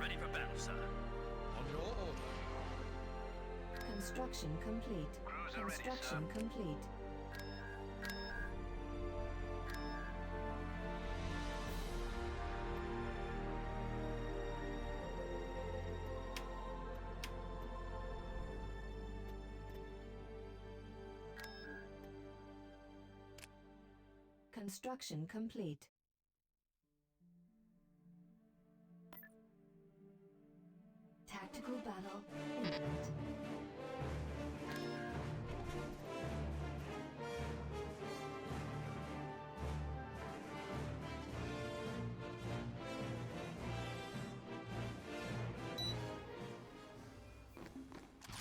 ready for battle, sir. On your order. Construction complete. Cruiser ready, Construction sir. complete. Construction complete. Tactical battle imminent.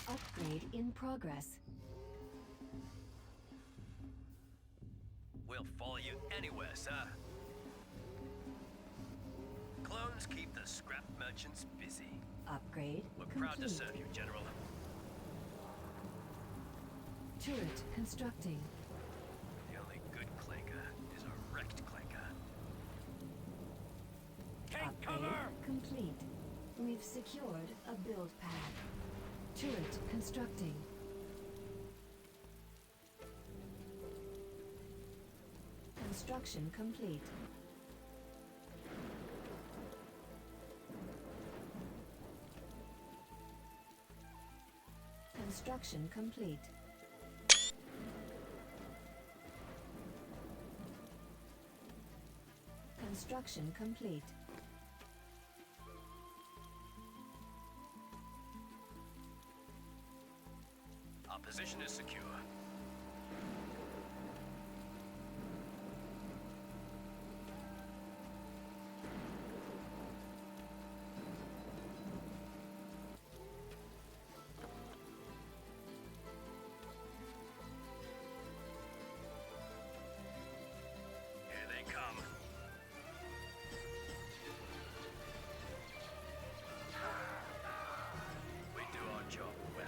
Upgrade in progress. We'll follow you anywhere, sir. Clones keep the scrap merchants busy. Upgrade We're complete. proud to serve you, General. Turret constructing. The only good clanker is a wrecked clanker. Take Upgrade cover! complete. We've secured a build pad. Turret constructing. Construction complete. Construction complete. Construction complete. Our position is secure. Here they come. We do our job well.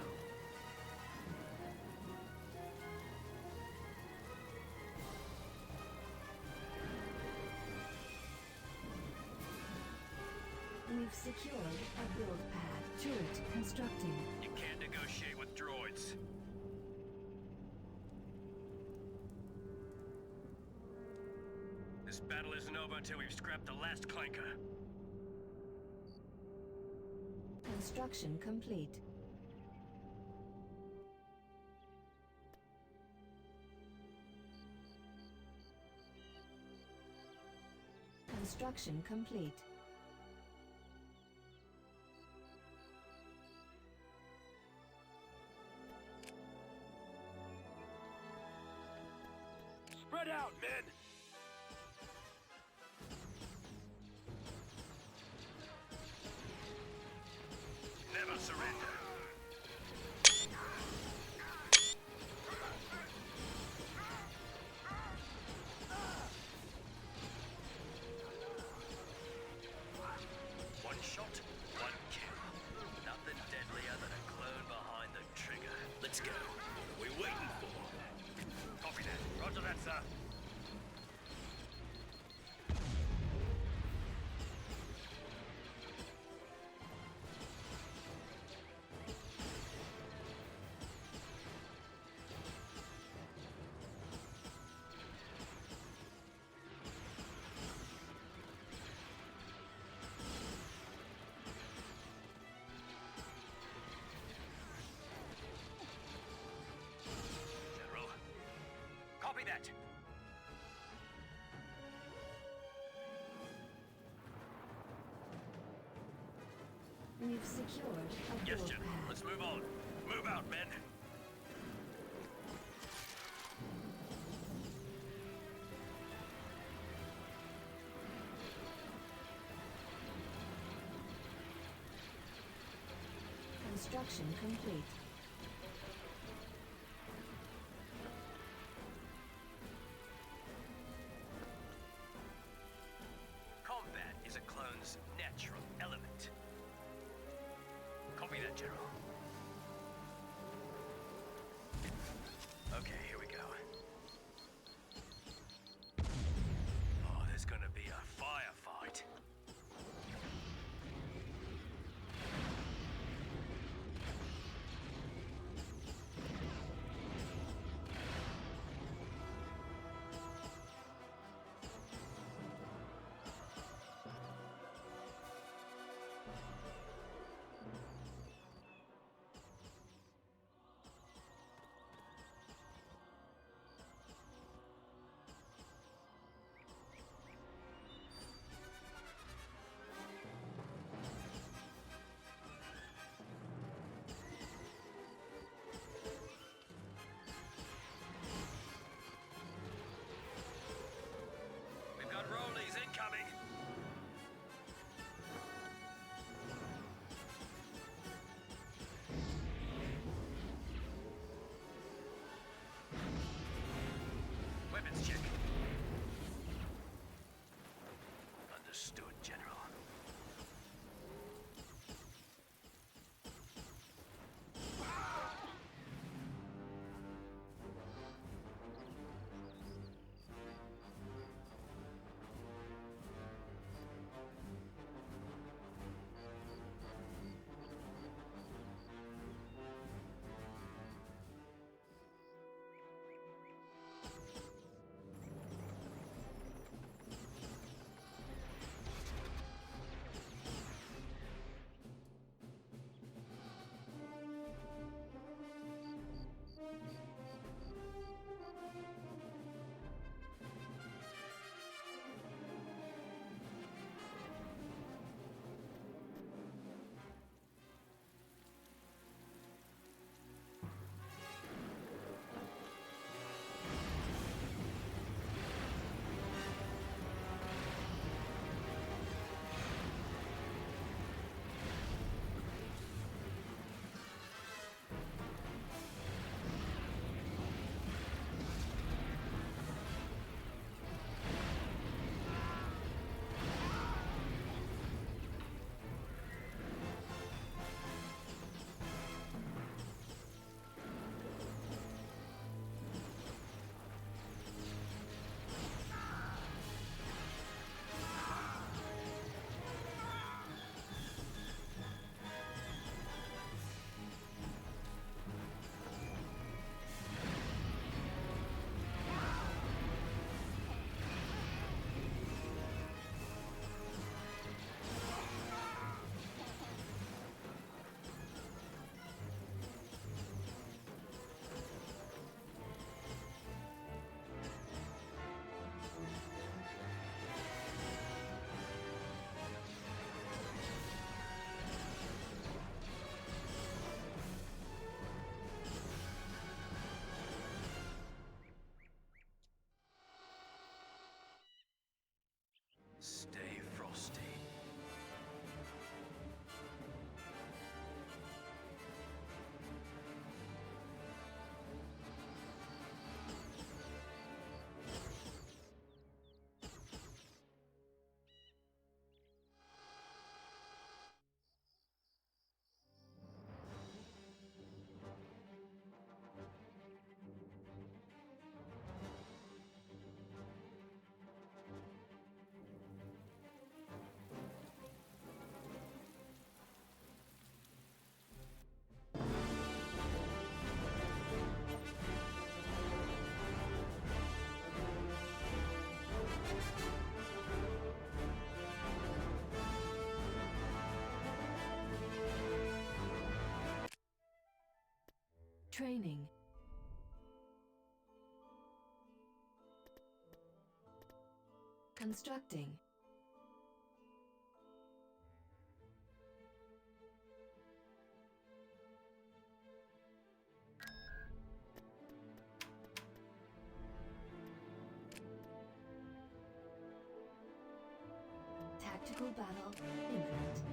We've secured a build pad. Turret constructing. You can't negotiate with droids. This battle isn't over until we've scrapped the last clanker. Construction complete. Construction complete. Spread out, men! Never surrender. One shot, one kill. Nothing deadlier than a clone behind the trigger. Let's go. What are we waiting for? Copy that. Roger that, sir. General. Copy that. We've secured a Yes, build General. pad. Let's move on. Move out, men. Construction complete. Combat is a clone's natural element. Copy that, General. Okay, here we go. Oh, there's gonna be a firefight. Training. Constructing. Tactical battle imminent.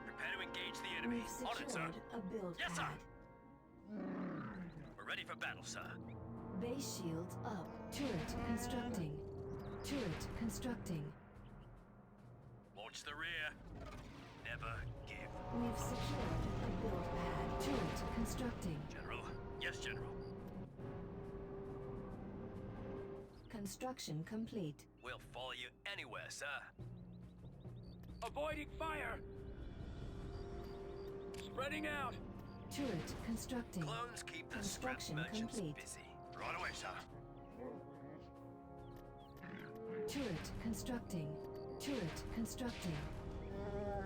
Prepare to engage the enemy. We've On it, sir. secured a build Yes, sir. pad. We're ready for battle, sir. Base shields up. Turret constructing. Turret constructing. Watch the rear. Never give. We've secured a build pad. Turret constructing. General. Yes, General. Construction complete. We'll follow you anywhere, sir. Avoiding fire! Spreading out! Turret constructing. Clones keep the scrap Construction merchants complete. busy. Right away, sir. Turret constructing. Turret constructing.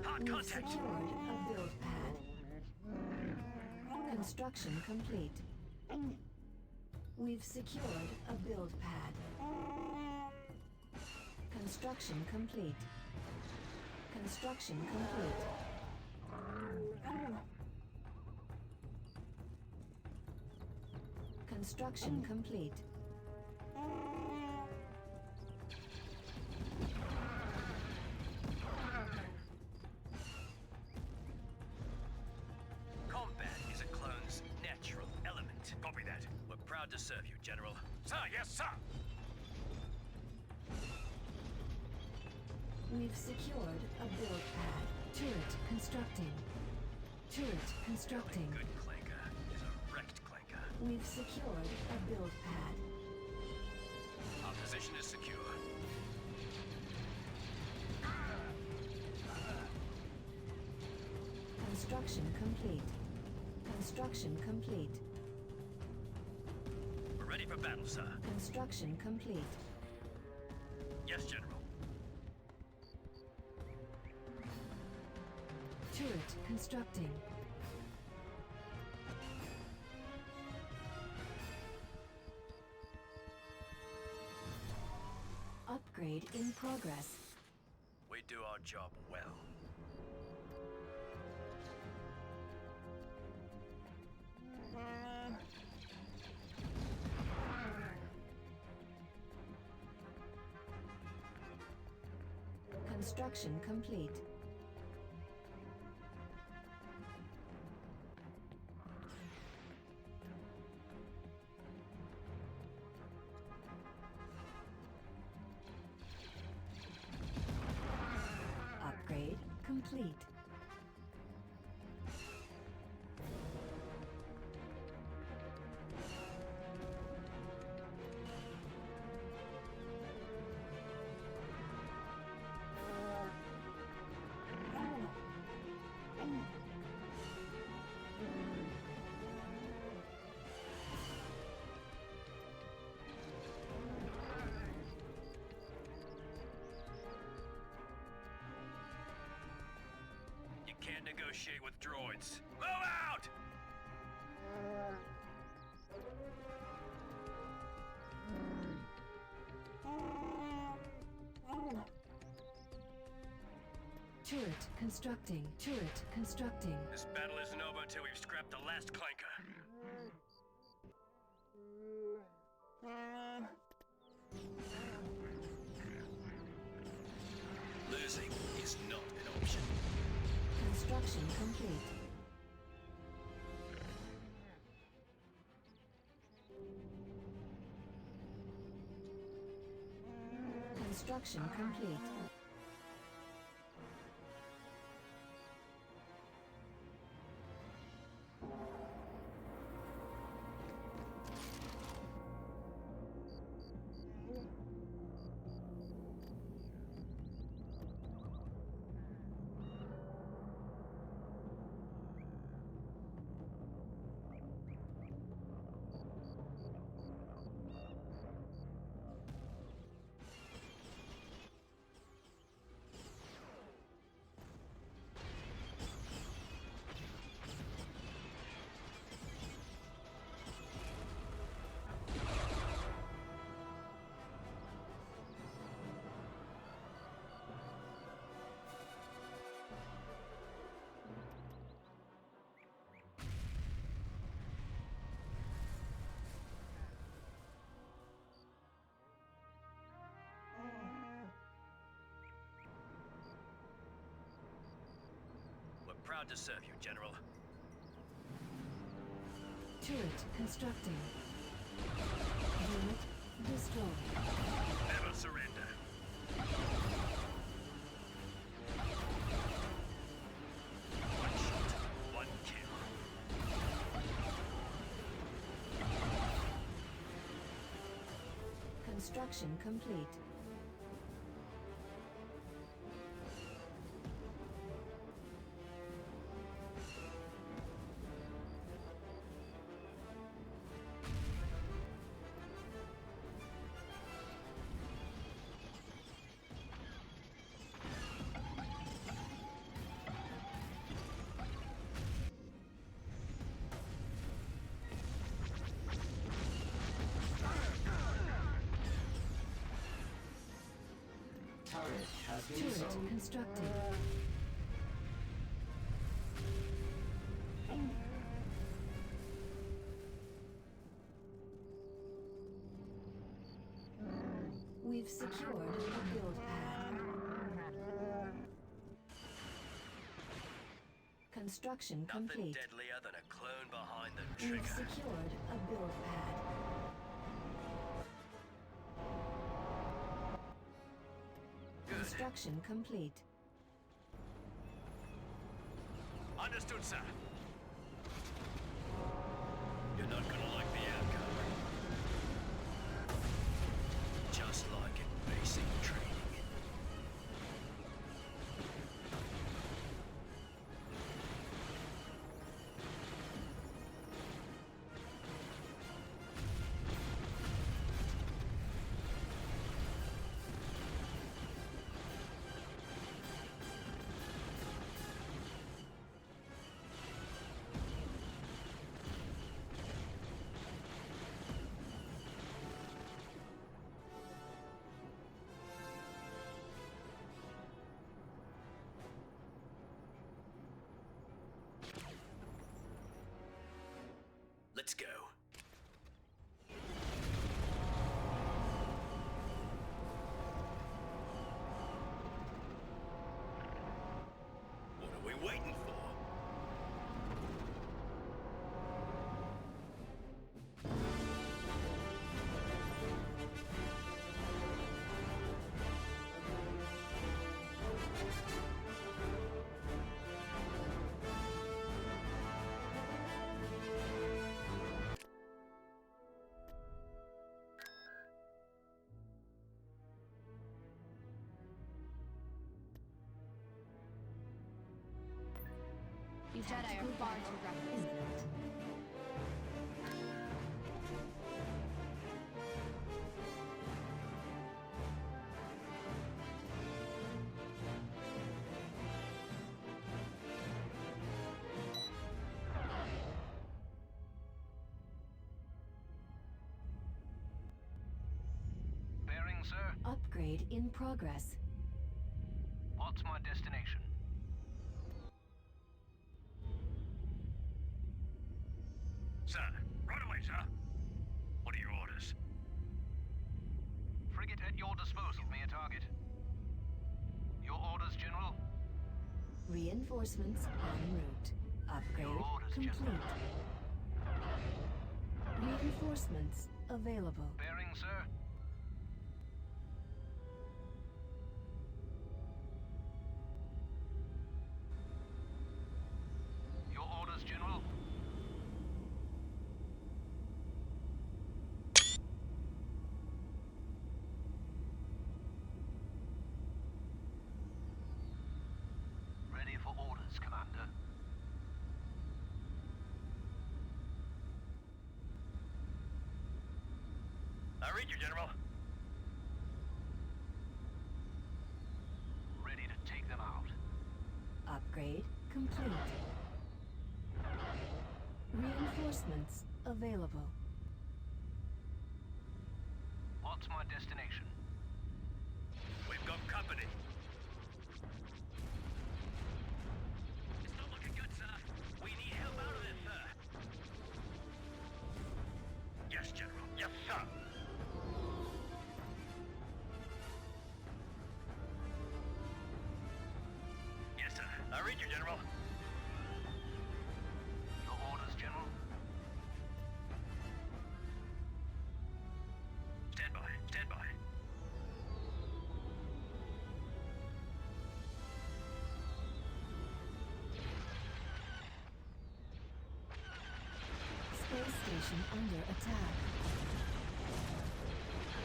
Hard We've contact. secured a build pad. Construction complete. We've secured a build pad. Construction complete. Construction complete. Construction complete. Combat is a clone's natural element. Copy that. We're proud to serve you, General. Sir, yes, sir. We've secured a build pad. Turret constructing. Turret constructing. Good clanker is a wrecked clanker. We've secured a build pad. Our position is secure. Construction complete. Construction complete. We're ready for battle, sir. Construction complete. Yes, General. Turret constructing. Upgrade in progress. We do our job well. Construction complete. Upgrade complete. You can't negotiate with droids. Move out! Turret constructing. Turret constructing. This battle isn't over until we've scrapped the last clanker. Losing is not an option. Construction complete. Construction complete. Proud to serve you, General. Turret constructing. Unit destroyed. Never surrender. One shot, one kill. Construction complete. Turret has been Turret sold. constructed. We've secured a build pad. Construction Nothing complete. deadlier than a clone behind the We've trigger. secured a build pad. Good. Construction complete. Understood, sir. You're not gonna like the outcome. Just like in basic training. Let's go. What are we waiting for? These Jedi are far too reckless. Imminent. Bearing, sir. Upgrade in progress. What's my destination? Sir, right away, sir. What are your orders? Frigate at your disposal. Me a target. Your orders, General? Reinforcements en route. Upgrade Your orders, complete. General. Reinforcements available. Bearing, sir. Your orders, General? Ready for orders, Commander. I read you, General. Ready to take them out. Upgrade complete. Reinforcements available. What's my destination? We've got company. It's not looking good, sir. We need help out of it, sir. Yes, General. Yes, sir. Yes, sir. I read you, General. station under attack.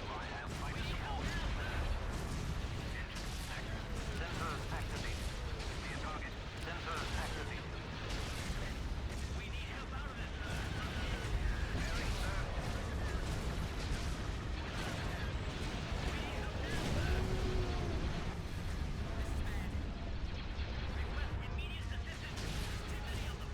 I have fighter support. Sensors activated. Give me a target. Sensors activated. We need help out of this, sir. Preparing, sir. Request immediate assistance. Too many of them.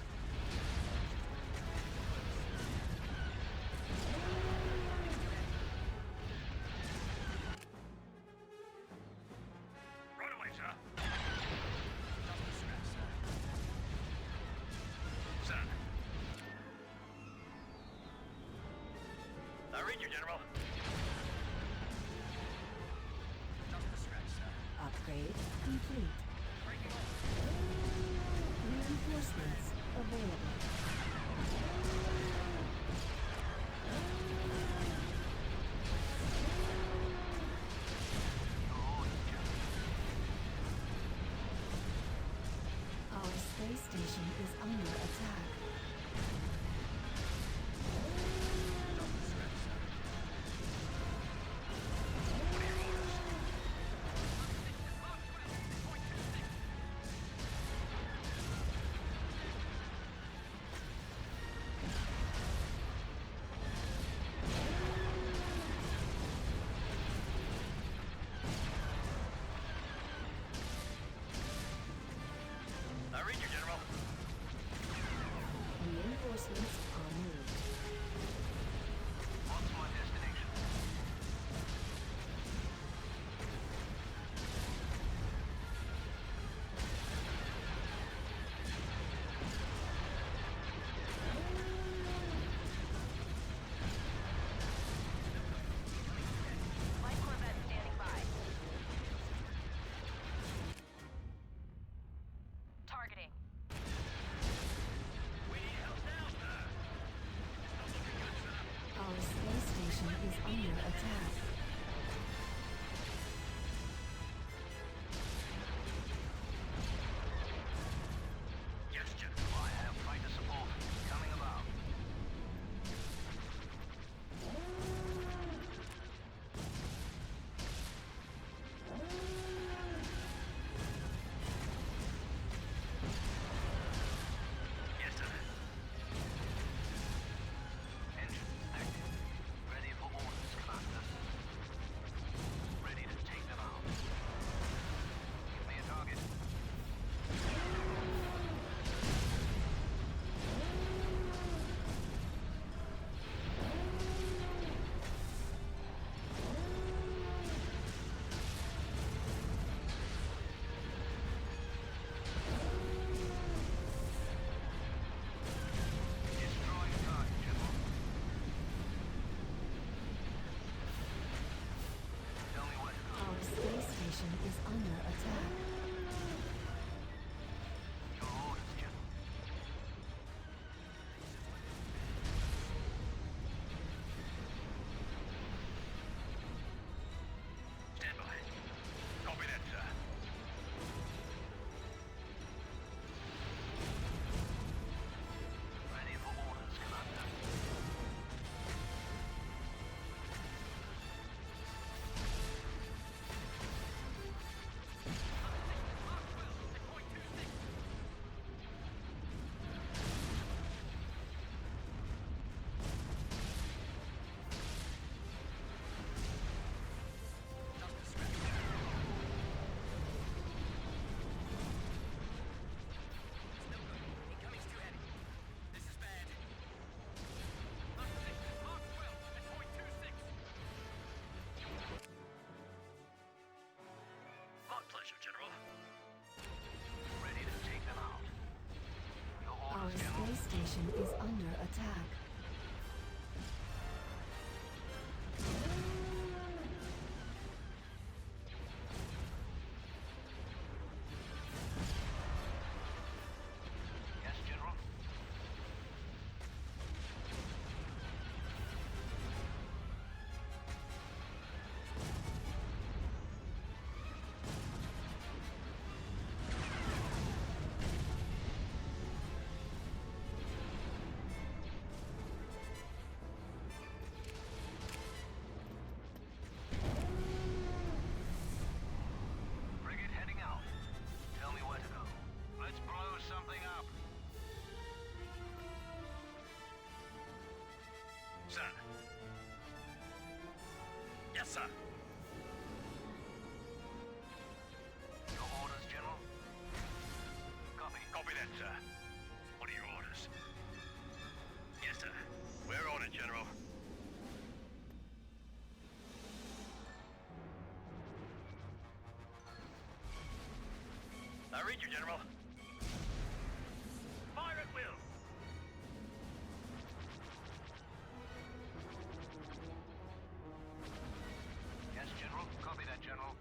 Right away, sir. Just a scratch, sir. Sir. I read you, General. Just a scratch, sir. Upgrade complete. Breaking off. Reinforcements available. Our space station is under attack. I read you, General. sir. Your orders, General? Copy. Copy that, sir. What are your orders? Yes, sir. We're on it, General. I read you, General. Fire at will. Yes, General. Copy that, General.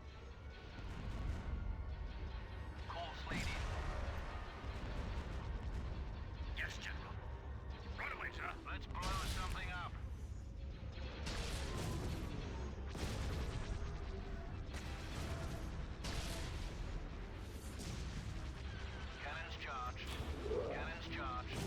Course lead in. Yes, General. Right away, sir. Let's blow something up. Cannons charged. Cannons charged.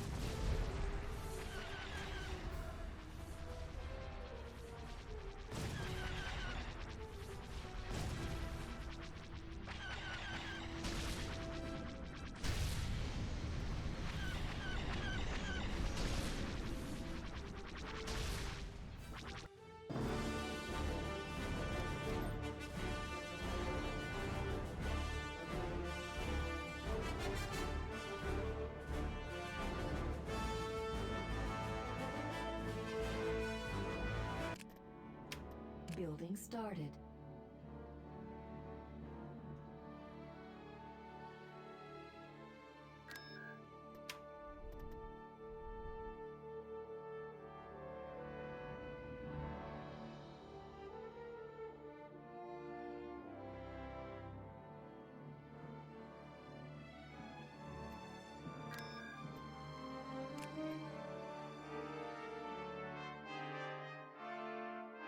Building started.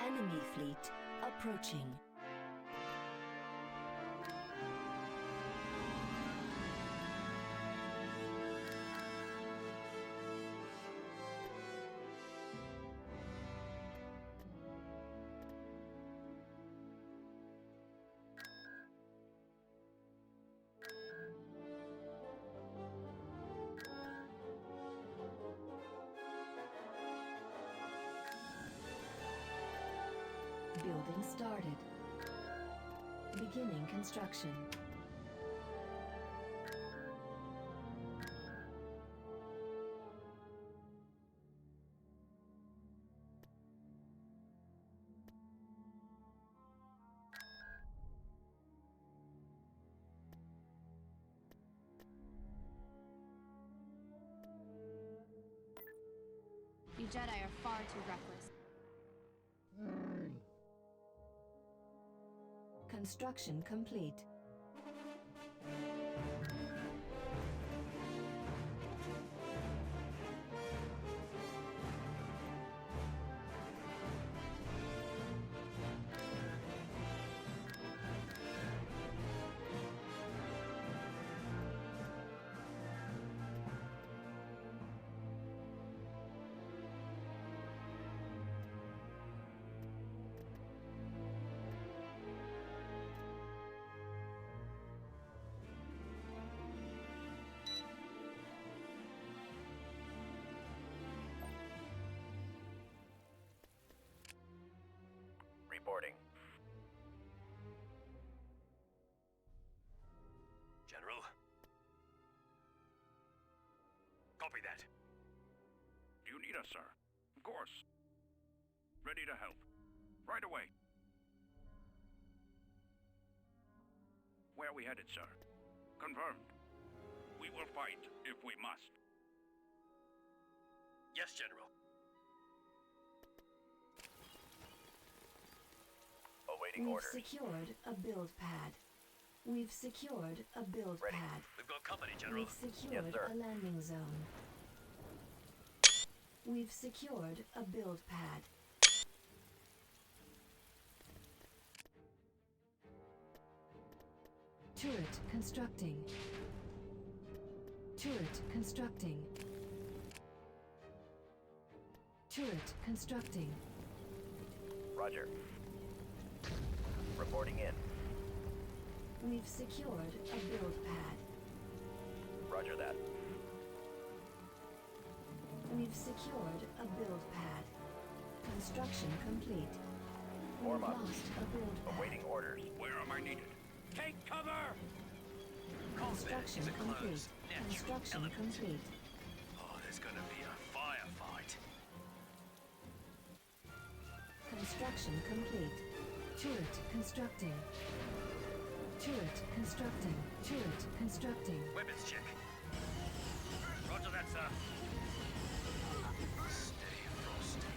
Enemy fleet approaching. Building started. Beginning construction. You Jedi are far too reckless. Construction complete. Reporting. General? Copy that. Do you need us, sir? Of course. Ready to help. Right away. Where are we headed, sir? Confirmed. We will fight if we must. Yes, General. Awaiting We've orders. secured a build pad. We've secured a build Ready. pad. We've got company, General. We've secured sir. a landing zone. We've secured a build pad. Turret constructing. Turret constructing. Turret constructing. Roger. Reporting in. We've secured a build pad. Roger that. We've secured a build pad. Construction complete. We've lost a build pad. Awaiting orders. Where am I needed? Take cover! Construction Combat is a complete. close, natural Construction element. complete. Oh, there's gonna be a firefight. Construction complete. Turret constructing. Turret constructing. Turret constructing. Weapons check. Roger that, sir. Stay frosty.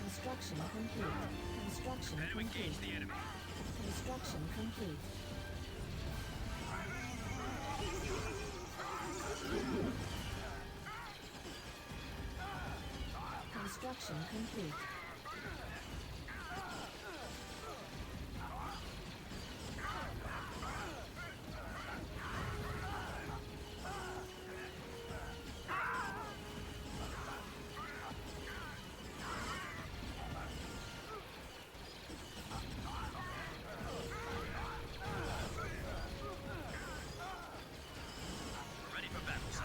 Construction complete. Construction Prepare to complete. engage the enemy. Construction complete. Construction complete. Ready for battle, sir.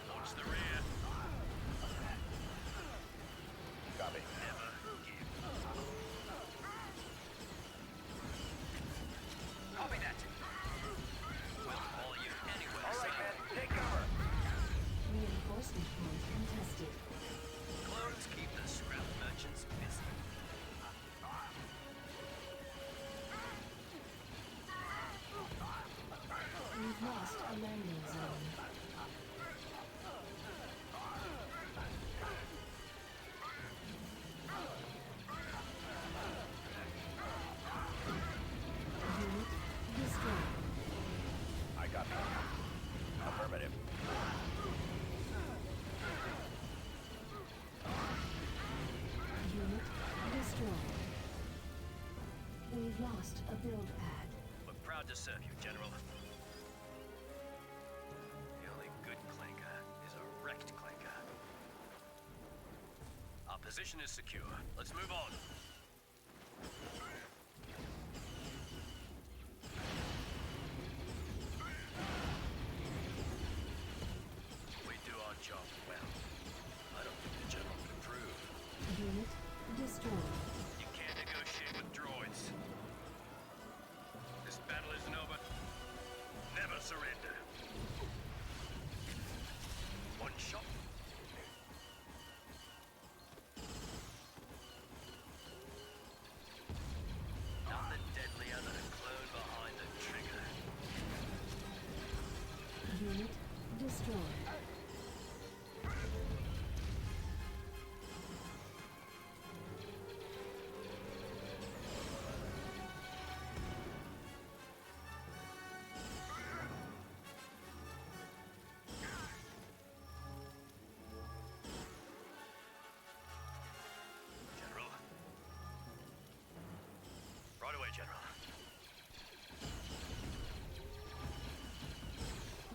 Launch the rear. Copy. Never give. Copy that. We'll follow you anywhere. All right, man. Take cover. Reinforcement point contested. Clones keep the scrap merchants busy. We've lost a landing zone. Unit destroyed. I got that. Affirmative. Unit destroyed. We've lost a build pad. We're proud to serve you, General. The only good clanker is a wrecked clanker. Our position is secure. Let's move on. We do our job well. I don't think the General would approve. Unit destroyed. You can't negotiate with droids. This battle isn't over. Never surrender. One shot. Nothing deadlier than a clone behind the trigger. Unit destroyed. General. Right away, General.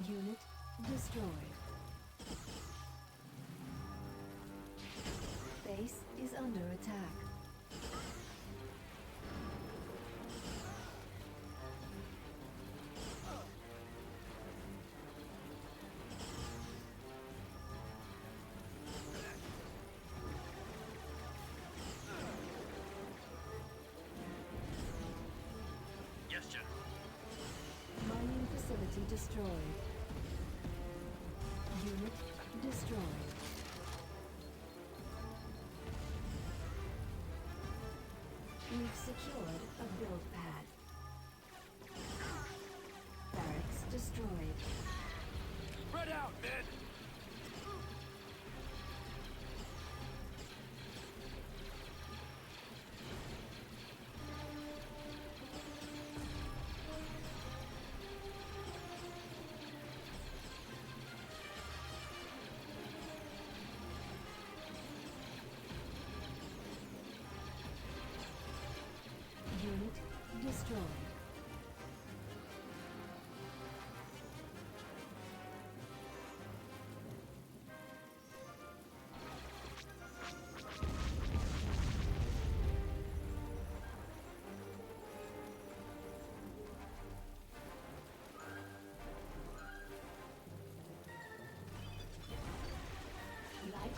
Unit destroyed. Base is under attack. Yes, General. Mining facility destroyed. Unit destroyed. We've secured a build pad. Barracks destroyed. Spread out, men! Unit destroyed.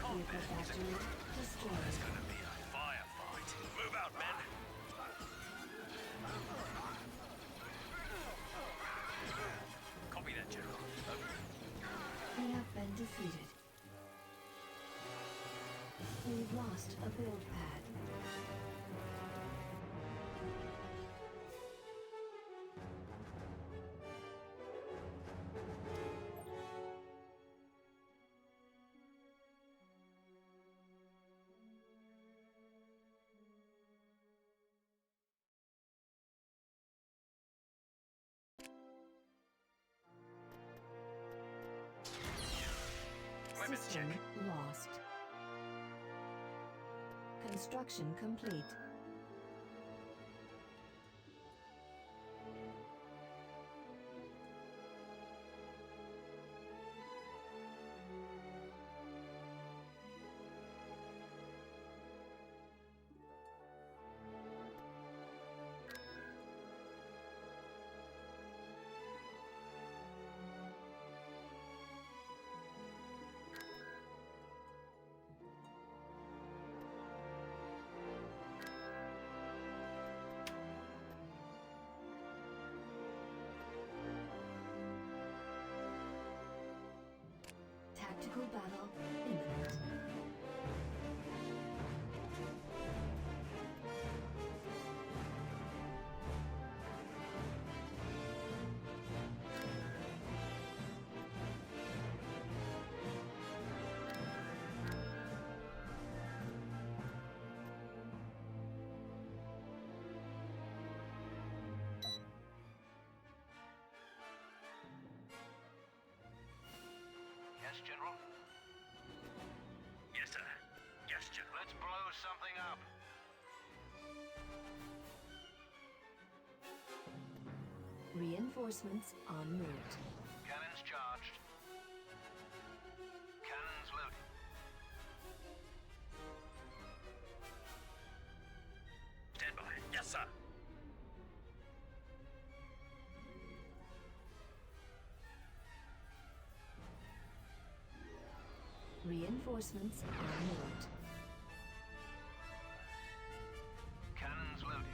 Vehicle factory destroyed. Gonna be a firefight. Move out, men. Copy that, General. Over. We have been defeated. We've lost a build pad. Weapons System check. lost. Construction complete. Tactical battle imminent. Yes, General? Yes, sir. Yes, General. Let's blow something up. Reinforcements en route. Cannons charged. Cannons loaded. Stand by. Yes, sir. Reinforcements en route. Cannons loaded.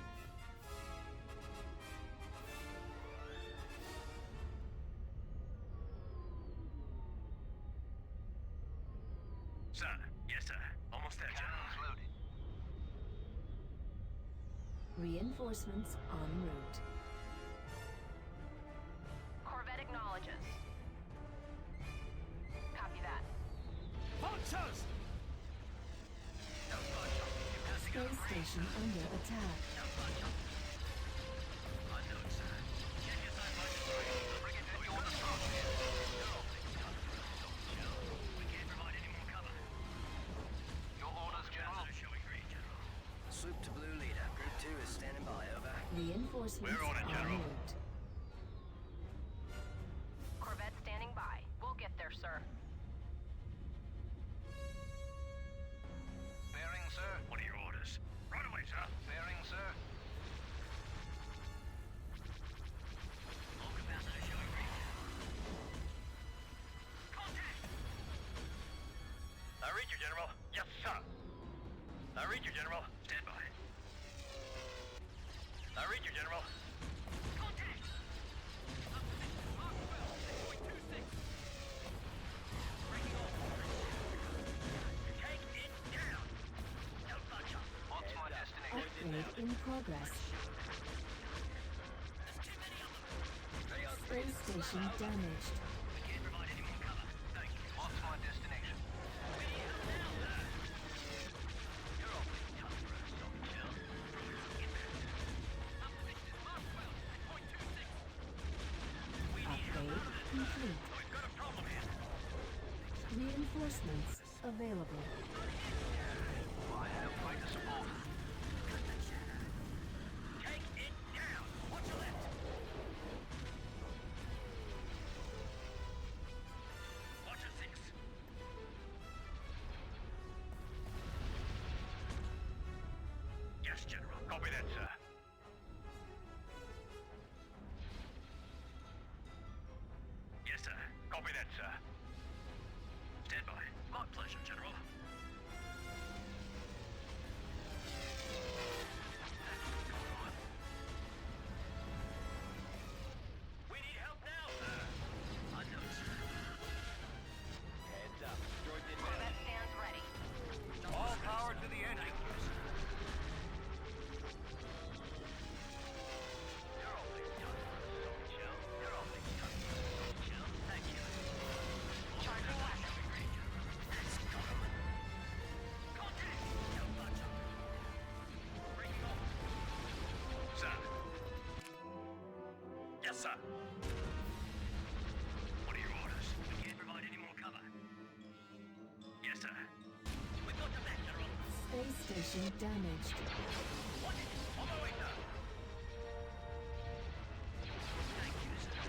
Sir. Yes, sir. Almost there, General. Cannons loaded. Reinforcements en route. Corvette acknowledges. Copy that. Vultures! Space station under attack. Unknown, sir. Check your side Bring it in your approach. We can't provide any more cover. Your orders, General? Are showing green, General. Swoop to blue leader. Group 2 is standing by, over. Reinforcements We're on it, en General. route. Corvette standing by. We'll get there, sir. Bearing, sir. What are your orders? Right away, sir. Bearing, sir. All capacitor showing green. Contact! I read you, General. Yes, sir. I read you, General. Stand by. I read you, General. Contact! Take it down! Don't budge up. What's my destination? Upgrade in progress. There's too many of them. Space station damaged. We can't provide any more cover. Thank you. What's my destination? You're awfully tough for a soft shell. Upgrade complete. We've got a problem here. Reinforcements available. I have fighter support. Take it down. Watch your left. Watch your 6. Yes, General. Copy that, sir. Yes, sir. Copy that, sir. Stand by. My pleasure, General. sir. What are your orders? We can't provide any more cover. Yes, sir. We've got the map, General. Space station damaged. What? On my way, sir. Thank you, sir.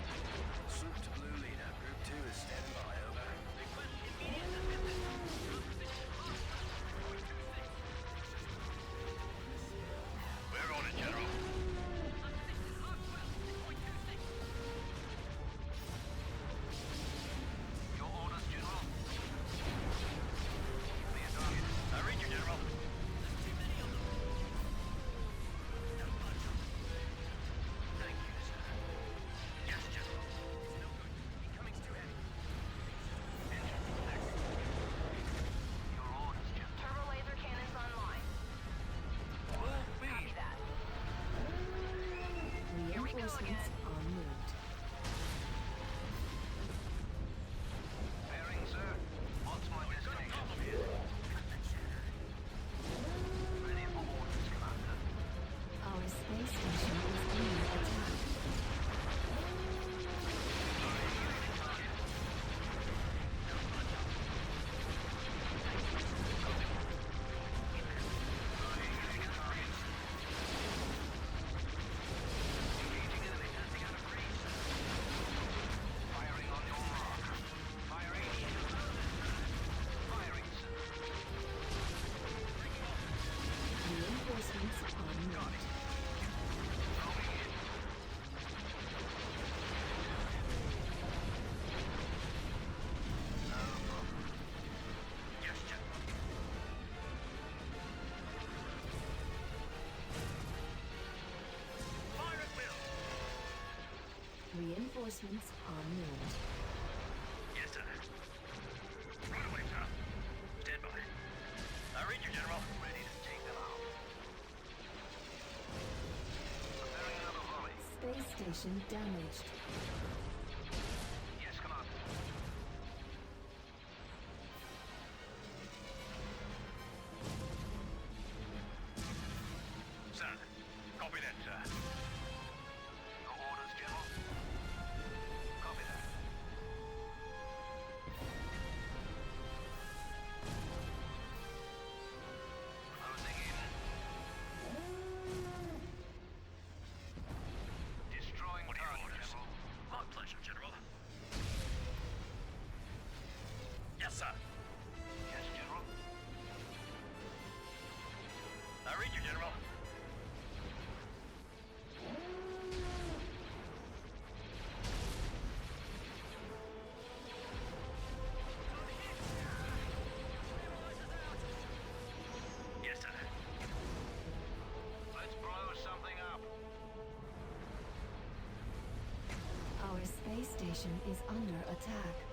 Swoop to Blue Leader. Group 2 is standing by, over. Request immediate assistance. We're on it, General. Your orders, General. Give me a target. I read you, General. Too many of them. No much. Thank you, sir. Yes, General. It's no good. Incoming's too heavy. Engines connected. Your orders, General. Turbo laser cannons online. Copy that. Reinforcements en route. Bearing, sir. What's my destination? Ready for orders, Commander. Our space station is under attack. Firing on your mark. Firing. Firing, sir. Reinforcements en route. Moving in. No problem. Yes, General. Fire at will. Reinforcements en route. Yes, sir. Right away, sir. Stand by. I read you, General. Ready to take them out. Preparing another volley. Space station damaged. Yes, Commander. Sir. Copy that, sir. Your orders, General. Copy that. Closing in. Destroying What are your target, orders? General. My pleasure, General. Yes, sir. Yes, General. I read you, General. Yes, sir. Let's blow something up. Our space station is under attack.